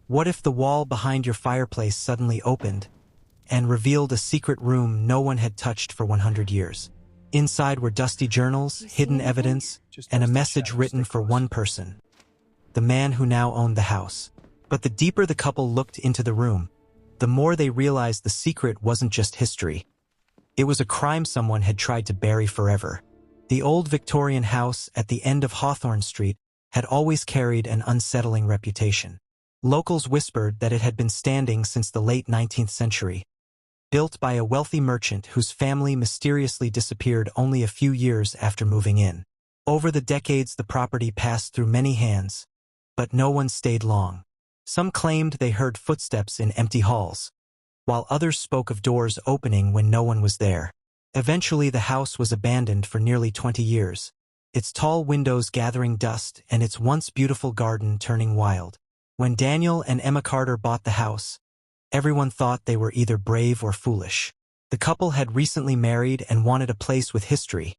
What if the wall behind your fireplace suddenly opened and revealed a secret room no one had touched for 100 years? Inside were dusty journals, hidden evidence, and a message written for one person, the man who now owned the house. But the deeper the couple looked into the room, the more they realized the secret wasn't just history. It was a crime someone had tried to bury forever. The old Victorian house at the end of Hawthorne Street had always carried an unsettling reputation. Locals whispered that it had been standing since the late 19th century, built by a wealthy merchant whose family mysteriously disappeared only a few years after moving in. Over the decades, the property passed through many hands, but no one stayed long. Some claimed they heard footsteps in empty halls, while others spoke of doors opening when no one was there. Eventually, the house was abandoned for nearly 20 years, its tall windows gathering dust and its once beautiful garden turning wild. When Daniel and Emma Carter bought the house, everyone thought they were either brave or foolish. The couple had recently married and wanted a place with history,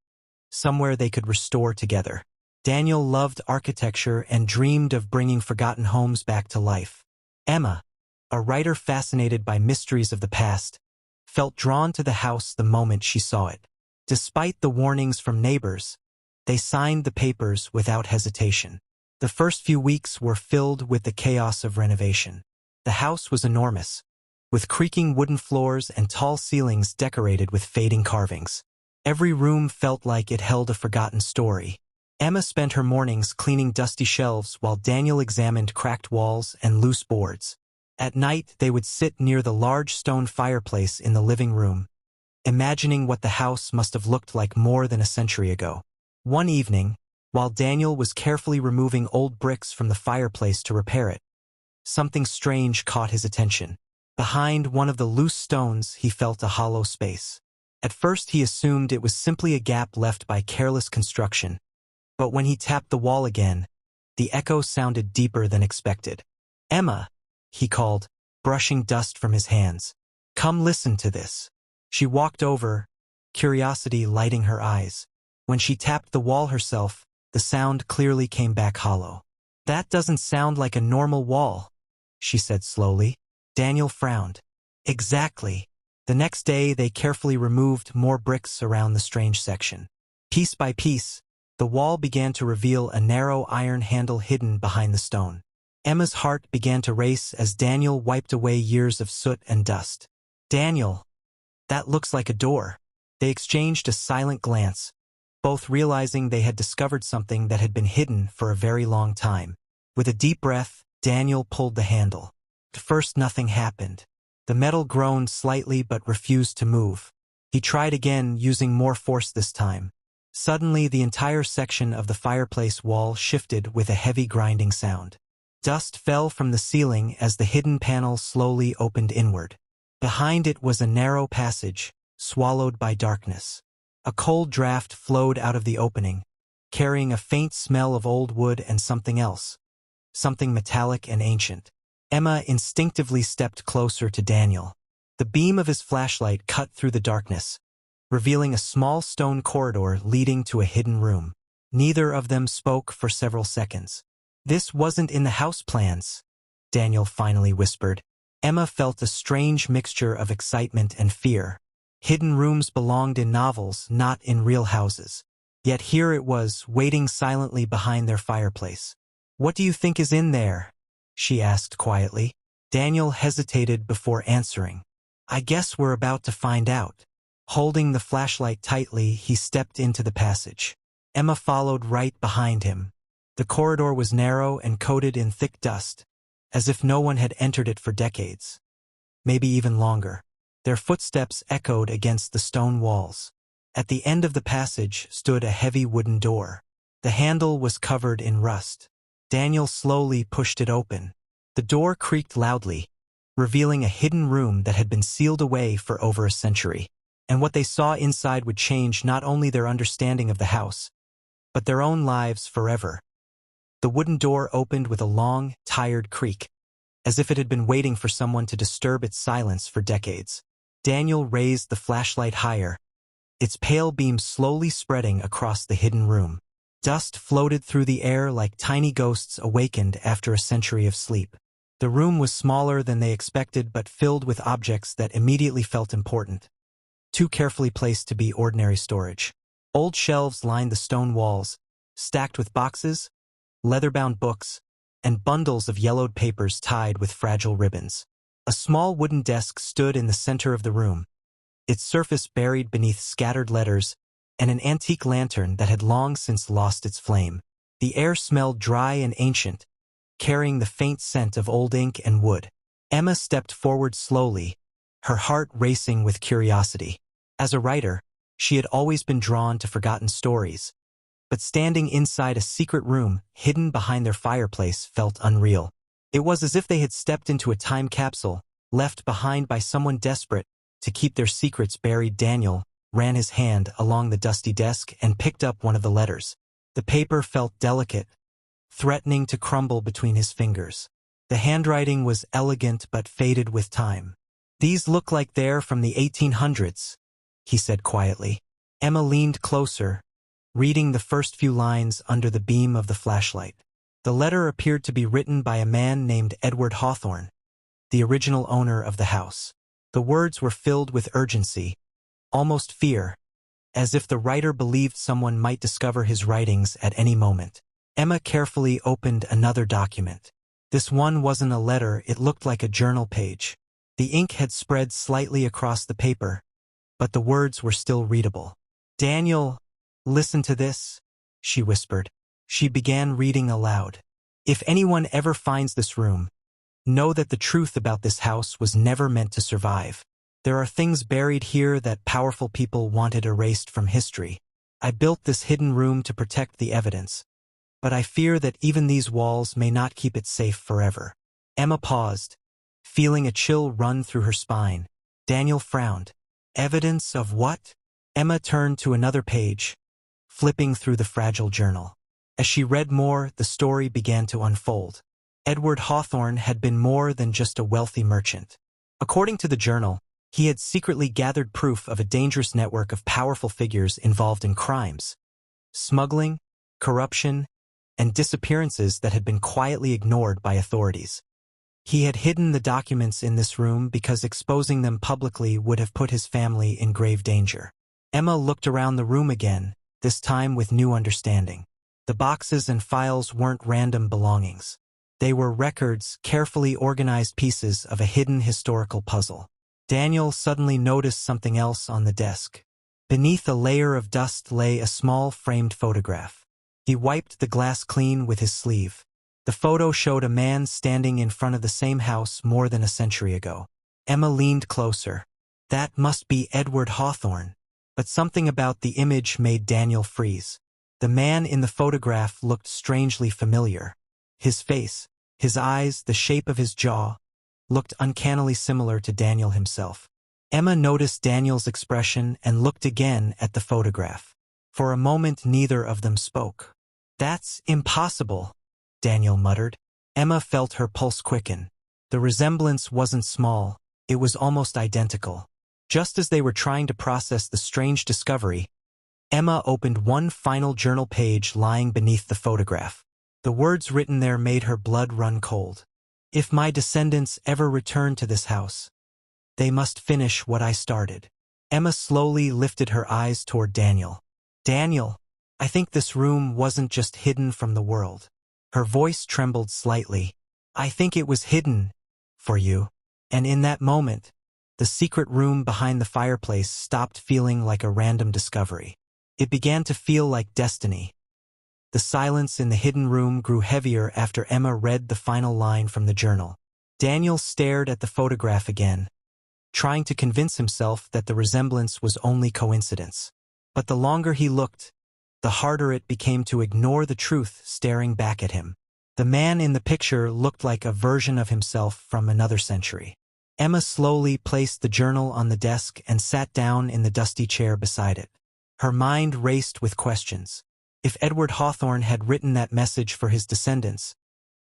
somewhere they could restore together. Daniel loved architecture and dreamed of bringing forgotten homes back to life. Emma, a writer fascinated by mysteries of the past, felt drawn to the house the moment she saw it. Despite the warnings from neighbors, they signed the papers without hesitation. The first few weeks were filled with the chaos of renovation. The house was enormous, with creaking wooden floors and tall ceilings decorated with fading carvings. Every room felt like it held a forgotten story. Emma spent her mornings cleaning dusty shelves while Daniel examined cracked walls and loose boards. At night, they would sit near the large stone fireplace in the living room, imagining what the house must have looked like more than a century ago. One evening, while Daniel was carefully removing old bricks from the fireplace to repair it, something strange caught his attention. Behind one of the loose stones, he felt a hollow space. At first, he assumed it was simply a gap left by careless construction, but when he tapped the wall again, the echo sounded deeper than expected. "Emma," he called, brushing dust from his hands. "Come listen to this." She walked over, curiosity lighting her eyes. When she tapped the wall herself, the sound clearly came back hollow. "That doesn't sound like a normal wall," she said slowly. Daniel frowned. "Exactly." The next day, they carefully removed more bricks around the strange section. Piece by piece, the wall began to reveal a narrow iron handle hidden behind the stone. Emma's heart began to race as Daniel wiped away years of soot and dust. "Daniel, that looks like a door." They exchanged a silent glance, both realizing they had discovered something that had been hidden for a very long time. With a deep breath, Daniel pulled the handle. At first, nothing happened. The metal groaned slightly but refused to move. He tried again, using more force this time. Suddenly, the entire section of the fireplace wall shifted with a heavy grinding sound. Dust fell from the ceiling as the hidden panel slowly opened inward. Behind it was a narrow passage, swallowed by darkness. A cold draft flowed out of the opening, carrying a faint smell of old wood and something else, something metallic and ancient. Emma instinctively stepped closer to Daniel. The beam of his flashlight cut through the darkness, revealing a small stone corridor leading to a hidden room. Neither of them spoke for several seconds. "This wasn't in the house plans," Daniel finally whispered. Emma felt a strange mixture of excitement and fear. Hidden rooms belonged in novels, not in real houses. Yet here it was, waiting silently behind their fireplace. "What do you think is in there?" she asked quietly. Daniel hesitated before answering. "I guess we're about to find out." Holding the flashlight tightly, he stepped into the passage. Emma followed right behind him. The corridor was narrow and coated in thick dust, as if no one had entered it for decades, maybe even longer. Their footsteps echoed against the stone walls. At the end of the passage stood a heavy wooden door. The handle was covered in rust. Daniel slowly pushed it open. The door creaked loudly, revealing a hidden room that had been sealed away for over a century. And what they saw inside would change not only their understanding of the house, but their own lives forever. The wooden door opened with a long, tired creak, as if it had been waiting for someone to disturb its silence for decades. Daniel raised the flashlight higher, its pale beam slowly spreading across the hidden room. Dust floated through the air like tiny ghosts awakened after a century of sleep. The room was smaller than they expected but filled with objects that immediately felt important, too carefully placed to be ordinary storage. Old shelves lined the stone walls, stacked with boxes, leather-bound books, and bundles of yellowed papers tied with fragile ribbons. A small wooden desk stood in the center of the room, its surface buried beneath scattered letters and an antique lantern that had long since lost its flame. The air smelled dry and ancient, carrying the faint scent of old ink and wood. Emma stepped forward slowly, her heart racing with curiosity. As a writer, she had always been drawn to forgotten stories, but standing inside a secret room hidden behind their fireplace felt unreal. It was as if they had stepped into a time capsule, left behind by someone desperate to keep their secrets buried. Daniel ran his hand along the dusty desk and picked up one of the letters. The paper felt delicate, threatening to crumble between his fingers. The handwriting was elegant but faded with time. "These look like they're from the 1800s, he said quietly. Emma leaned closer, reading the first few lines under the beam of the flashlight. The letter appeared to be written by a man named Edward Hawthorne, the original owner of the house. The words were filled with urgency, almost fear, as if the writer believed someone might discover his writings at any moment. Emma carefully opened another document. This one wasn't a letter, it looked like a journal page. The ink had spread slightly across the paper, but the words were still readable. "Daniel, listen to this," she whispered. She began reading aloud. "If anyone ever finds this room, know that the truth about this house was never meant to survive. There are things buried here that powerful people wanted erased from history. I built this hidden room to protect the evidence, but I fear that even these walls may not keep it safe forever." Emma paused, feeling a chill run through her spine. Daniel frowned. "Evidence of what?" Emma turned to another page, flipping through the fragile journal. As she read more, the story began to unfold. Edward Hawthorne had been more than just a wealthy merchant. According to the journal, he had secretly gathered proof of a dangerous network of powerful figures involved in crimes, smuggling, corruption, and disappearances that had been quietly ignored by authorities. He had hidden the documents in this room because exposing them publicly would have put his family in grave danger. Emma looked around the room again, this time with new understanding. The boxes and files weren't random belongings. They were records, carefully organized pieces of a hidden historical puzzle. Daniel suddenly noticed something else on the desk. Beneath a layer of dust lay a small framed photograph. He wiped the glass clean with his sleeve. The photo showed a man standing in front of the same house more than a century ago. Emma leaned closer. That must be Edward Hawthorne. But something about the image made Daniel freeze. The man in the photograph looked strangely familiar. His face, his eyes, the shape of his jaw, looked uncannily similar to Daniel himself. Emma noticed Daniel's expression and looked again at the photograph. For a moment neither of them spoke. "That's impossible," Daniel muttered. Emma felt her pulse quicken. The resemblance wasn't small, it was almost identical. Just as they were trying to process the strange discovery, Emma opened one final journal page lying beneath the photograph. The words written there made her blood run cold. "If my descendants ever return to this house, they must finish what I started." Emma slowly lifted her eyes toward Daniel. "Daniel, I think this room wasn't just hidden from the world." Her voice trembled slightly. "I think it was hidden for you." And in that moment, the secret room behind the fireplace stopped feeling like a random discovery. It began to feel like destiny. The silence in the hidden room grew heavier after Emma read the final line from the journal. Daniel stared at the photograph again, trying to convince himself that the resemblance was only coincidence. But the longer he looked, the harder it became to ignore the truth staring back at him. The man in the picture looked like a version of himself from another century. Emma slowly placed the journal on the desk and sat down in the dusty chair beside it. Her mind raced with questions. If Edward Hawthorne had written that message for his descendants,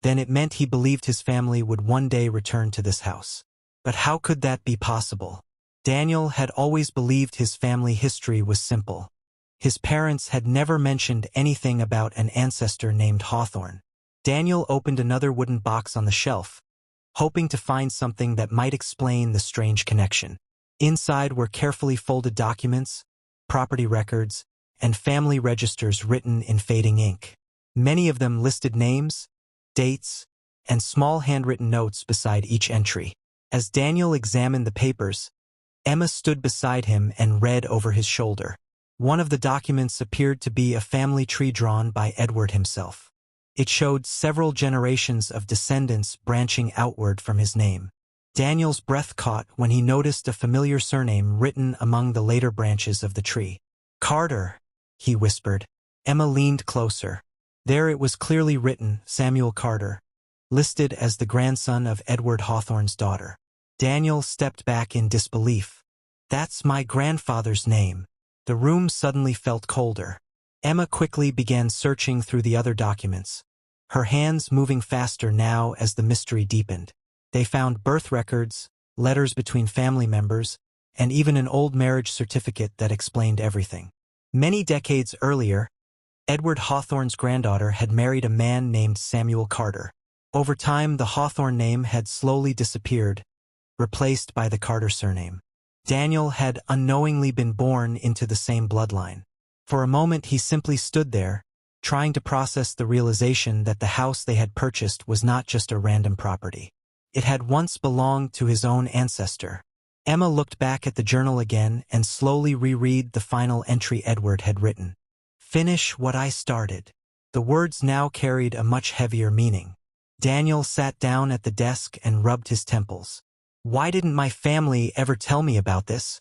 then it meant he believed his family would one day return to this house. But how could that be possible? Daniel had always believed his family history was simple. His parents had never mentioned anything about an ancestor named Hawthorne. Daniel opened another wooden box on the shelf, hoping to find something that might explain the strange connection. Inside were carefully folded documents, property records, and family registers written in fading ink. Many of them listed names, dates, and small handwritten notes beside each entry. As Daniel examined the papers, Emma stood beside him and read over his shoulder. One of the documents appeared to be a family tree drawn by Edward himself. It showed several generations of descendants branching outward from his name. Daniel's breath caught when he noticed a familiar surname written among the later branches of the tree. "Carter," he whispered. Emma leaned closer. There it was clearly written, Samuel Carter, listed as the grandson of Edward Hawthorne's daughter. Daniel stepped back in disbelief. "That's my grandfather's name." The room suddenly felt colder. Emma quickly began searching through the other documents, her hands moving faster now as the mystery deepened. They found birth records, letters between family members, and even an old marriage certificate that explained everything. Many decades earlier, Edward Hawthorne's granddaughter had married a man named Samuel Carter. Over time, the Hawthorne name had slowly disappeared, replaced by the Carter surname. Daniel had unknowingly been born into the same bloodline. For a moment he simply stood there, trying to process the realization that the house they had purchased was not just a random property. It had once belonged to his own ancestor. Emma looked back at the journal again and slowly reread the final entry Edward had written. "Finish what I started." The words now carried a much heavier meaning. Daniel sat down at the desk and rubbed his temples. "Why didn't my family ever tell me about this?"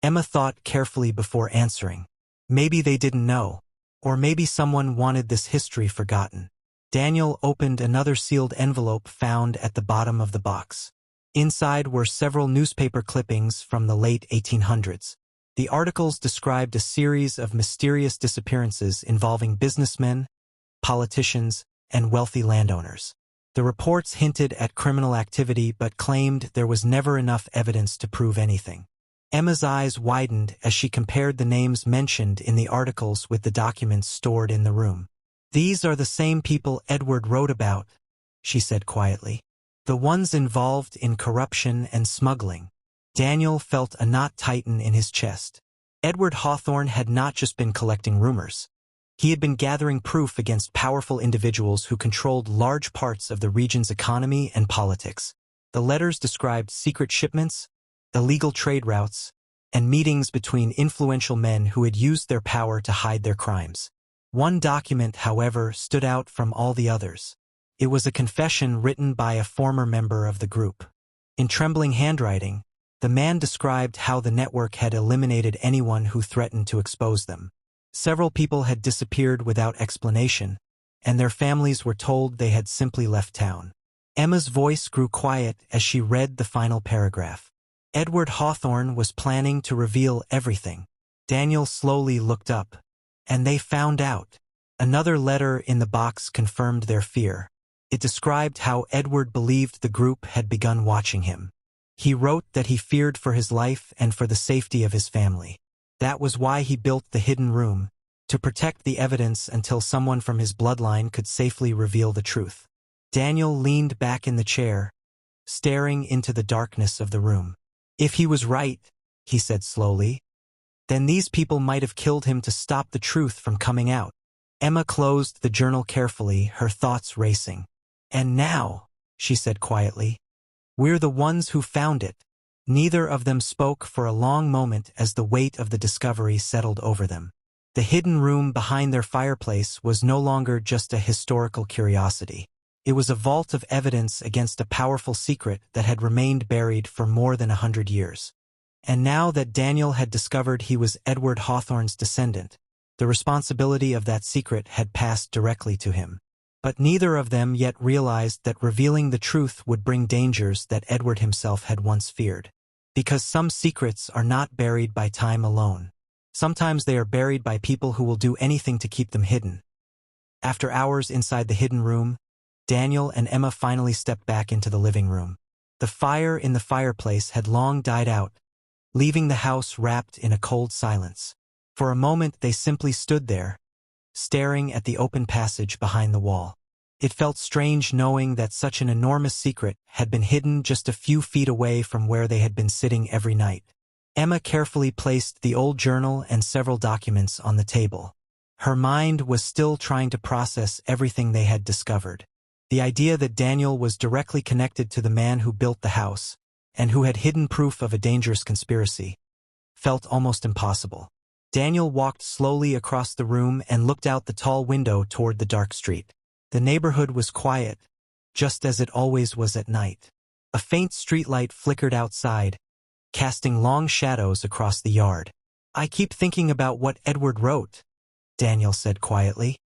Emma thought carefully before answering. Maybe they didn't know, or maybe someone wanted this history forgotten. Daniel opened another sealed envelope found at the bottom of the box. Inside were several newspaper clippings from the late 1800s. The articles described a series of mysterious disappearances involving businessmen, politicians, and wealthy landowners. The reports hinted at criminal activity but claimed there was never enough evidence to prove anything. Emma's eyes widened as she compared the names mentioned in the articles with the documents stored in the room. "These are the same people Edward wrote about," she said quietly. "The ones involved in corruption and smuggling." Daniel felt a knot tighten in his chest. Edward Hawthorne had not just been collecting rumors. He had been gathering proof against powerful individuals who controlled large parts of the region's economy and politics. The letters described secret shipments, illegal trade routes, and meetings between influential men who had used their power to hide their crimes. One document, however, stood out from all the others. It was a confession written by a former member of the group. In trembling handwriting, the man described how the network had eliminated anyone who threatened to expose them. Several people had disappeared without explanation, and their families were told they had simply left town. Emma's voice grew quiet as she read the final paragraph. Edward Hawthorne was planning to reveal everything. Daniel slowly looked up. And they found out. Another letter in the box confirmed their fear. It described how Edward believed the group had begun watching him. He wrote that he feared for his life and for the safety of his family. That was why he built the hidden room, to protect the evidence until someone from his bloodline could safely reveal the truth. Daniel leaned back in the chair, staring into the darkness of the room. "If he was right," he said slowly, "then these people might have killed him to stop the truth from coming out." Emma closed the journal carefully, her thoughts racing. "And now," she said quietly, "we're the ones who found it." Neither of them spoke for a long moment as the weight of the discovery settled over them. The hidden room behind their fireplace was no longer just a historical curiosity. It was a vault of evidence against a powerful secret that had remained buried for more than 100 years. And now that Daniel had discovered he was Edward Hawthorne's descendant, the responsibility of that secret had passed directly to him. But neither of them yet realized that revealing the truth would bring dangers that Edward himself had once feared. Because some secrets are not buried by time alone. Sometimes they are buried by people who will do anything to keep them hidden. After hours inside the hidden room, Daniel and Emma finally stepped back into the living room. The fire in the fireplace had long died out, leaving the house wrapped in a cold silence. For a moment they simply stood there, staring at the open passage behind the wall. It felt strange knowing that such an enormous secret had been hidden just a few feet away from where they had been sitting every night. Emma carefully placed the old journal and several documents on the table. Her mind was still trying to process everything they had discovered. The idea that Daniel was directly connected to the man who built the house, and who had hidden proof of a dangerous conspiracy, felt almost impossible. Daniel walked slowly across the room and looked out the tall window toward the dark street. The neighborhood was quiet, just as it always was at night. A faint streetlight flickered outside, casting long shadows across the yard. "I keep thinking about what Edward wrote," Daniel said quietly.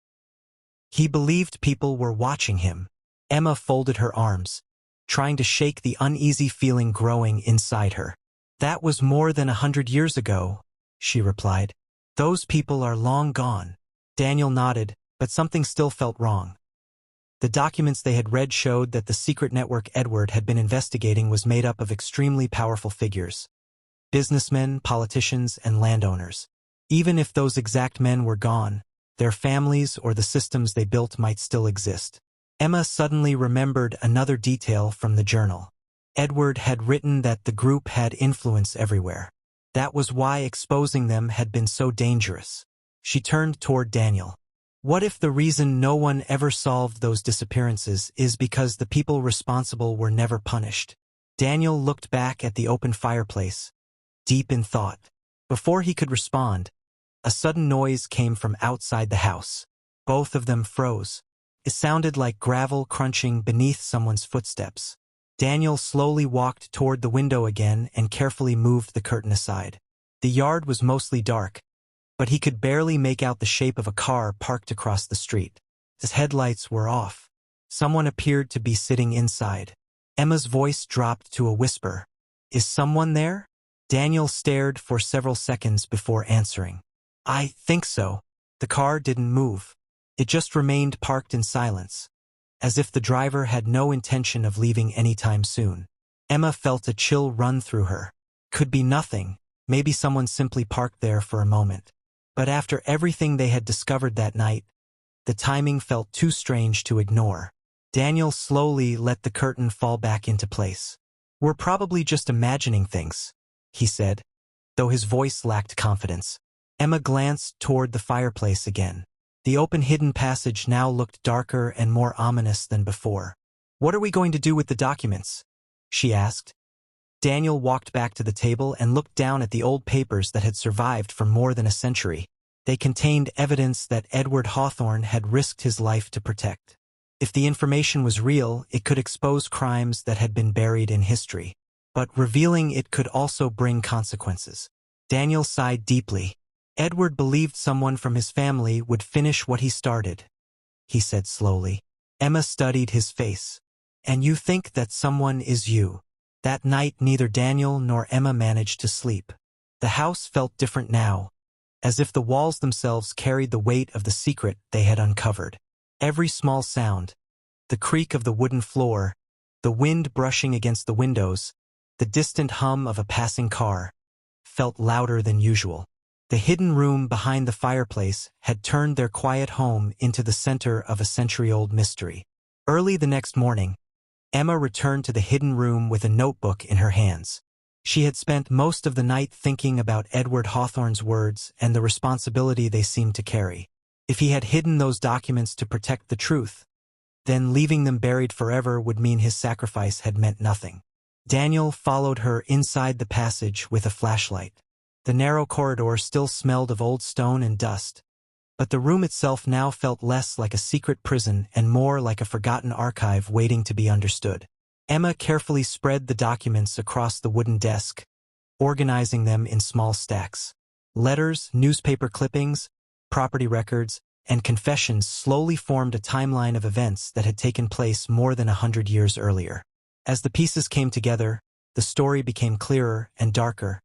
He believed people were watching him. Emma folded her arms, trying to shake the uneasy feeling growing inside her. "That was more than 100 years ago," she replied. "Those people are long gone." Daniel nodded, but something still felt wrong. The documents they had read showed that the secret network Edward had been investigating was made up of extremely powerful figures. Businessmen, politicians, and landowners. Even if those exact men were gone, their families or the systems they built might still exist. Emma suddenly remembered another detail from the journal. Edward had written that the group had influence everywhere. That was why exposing them had been so dangerous. She turned toward Daniel. "What if the reason no one ever solved those disappearances is because the people responsible were never punished?" Daniel looked back at the open fireplace, deep in thought. Before he could respond, a sudden noise came from outside the house. Both of them froze. It sounded like gravel crunching beneath someone's footsteps. Daniel slowly walked toward the window again and carefully moved the curtain aside. The yard was mostly dark, but he could barely make out the shape of a car parked across the street. His headlights were off. Someone appeared to be sitting inside. Emma's voice dropped to a whisper. "Is someone there?" Daniel stared for several seconds before answering. "I think so." The car didn't move. It just remained parked in silence, as if the driver had no intention of leaving anytime soon. Emma felt a chill run through her. Could be nothing. Maybe someone simply parked there for a moment. But after everything they had discovered that night, the timing felt too strange to ignore. Daniel slowly let the curtain fall back into place. "We're probably just imagining things," he said, though his voice lacked confidence. Emma glanced toward the fireplace again. The open hidden passage now looked darker and more ominous than before. "What are we going to do with the documents?" she asked. Daniel walked back to the table and looked down at the old papers that had survived for more than a century. They contained evidence that Edward Hawthorne had risked his life to protect. If the information was real, it could expose crimes that had been buried in history. But revealing it could also bring consequences. Daniel sighed deeply. "Edward believed someone from his family would finish what he started," he said slowly. Emma studied his face. "And you think that someone is you?" That night neither Daniel nor Emma managed to sleep. The house felt different now, as if the walls themselves carried the weight of the secret they had uncovered. Every small sound, the creak of the wooden floor, the wind brushing against the windows, the distant hum of a passing car, felt louder than usual. The hidden room behind the fireplace had turned their quiet home into the center of a century-old mystery. Early the next morning, Emma returned to the hidden room with a notebook in her hands. She had spent most of the night thinking about Edward Hawthorne's words and the responsibility they seemed to carry. If he had hidden those documents to protect the truth, then leaving them buried forever would mean his sacrifice had meant nothing. Daniel followed her inside the passage with a flashlight. The narrow corridor still smelled of old stone and dust, but the room itself now felt less like a secret prison and more like a forgotten archive waiting to be understood. Emma carefully spread the documents across the wooden desk, organizing them in small stacks. Letters, newspaper clippings, property records, and confessions slowly formed a timeline of events that had taken place more than 100 years earlier. As the pieces came together, the story became clearer and darker.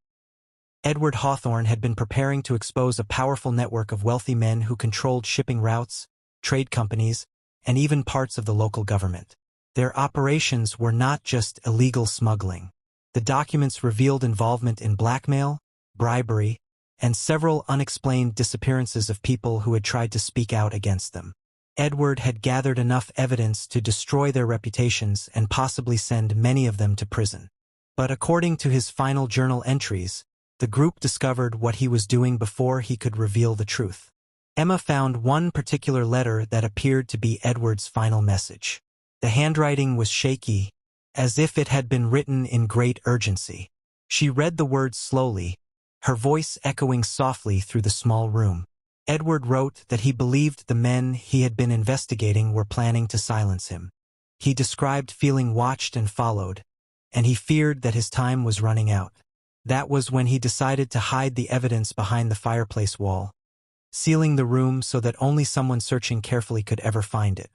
Edward Hawthorne had been preparing to expose a powerful network of wealthy men who controlled shipping routes, trade companies, and even parts of the local government. Their operations were not just illegal smuggling. The documents revealed involvement in blackmail, bribery, and several unexplained disappearances of people who had tried to speak out against them. Edward had gathered enough evidence to destroy their reputations and possibly send many of them to prison. But according to his final journal entries, the group discovered what he was doing before he could reveal the truth. Emma found one particular letter that appeared to be Edward's final message. The handwriting was shaky, as if it had been written in great urgency. She read the words slowly, her voice echoing softly through the small room. Edward wrote that he believed the men he had been investigating were planning to silence him. He described feeling watched and followed, and he feared that his time was running out. That was when he decided to hide the evidence behind the fireplace wall, sealing the room so that only someone searching carefully could ever find it.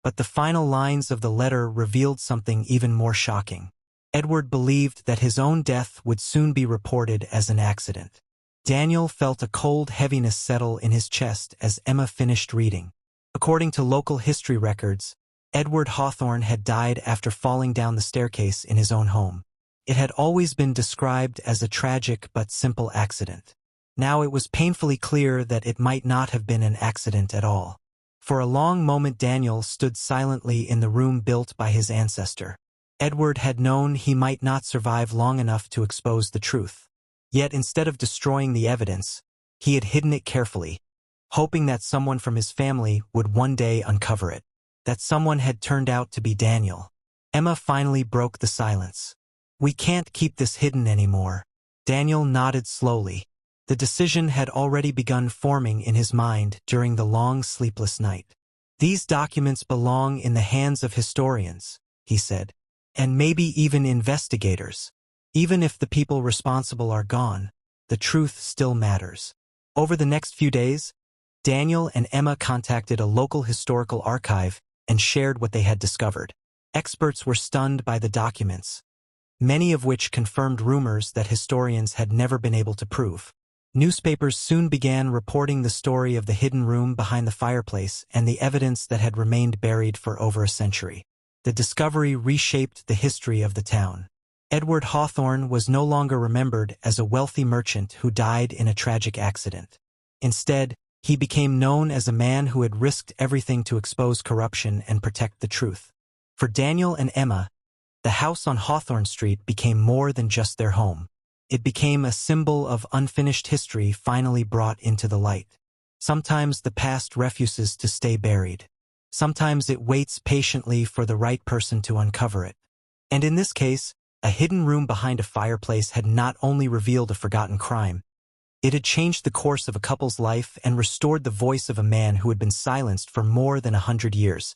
But the final lines of the letter revealed something even more shocking. Edward believed that his own death would soon be reported as an accident. Daniel felt a cold heaviness settle in his chest as Emma finished reading. According to local history records, Edward Hawthorne had died after falling down the staircase in his own home. It had always been described as a tragic but simple accident. Now it was painfully clear that it might not have been an accident at all. For a long moment Daniel stood silently in the room built by his ancestor. Edward had known he might not survive long enough to expose the truth. Yet instead of destroying the evidence, he had hidden it carefully, hoping that someone from his family would one day uncover it. That someone had turned out to be Daniel. Emma finally broke the silence. "We can't keep this hidden anymore." Daniel nodded slowly. The decision had already begun forming in his mind during the long sleepless night. "These documents belong in the hands of historians," he said, "and maybe even investigators. Even if the people responsible are gone, the truth still matters." Over the next few days, Daniel and Emma contacted a local historical archive and shared what they had discovered. Experts were stunned by the documents, many of which confirmed rumors that historians had never been able to prove. Newspapers soon began reporting the story of the hidden room behind the fireplace and the evidence that had remained buried for over a century. The discovery reshaped the history of the town. Edward Hawthorne was no longer remembered as a wealthy merchant who died in a tragic accident. Instead, he became known as a man who had risked everything to expose corruption and protect the truth. For Daniel and Emma, the house on Hawthorne Street became more than just their home. It became a symbol of unfinished history finally brought into the light. Sometimes the past refuses to stay buried. Sometimes it waits patiently for the right person to uncover it. And in this case, a hidden room behind a fireplace had not only revealed a forgotten crime, it had changed the course of a couple's life and restored the voice of a man who had been silenced for more than 100 years.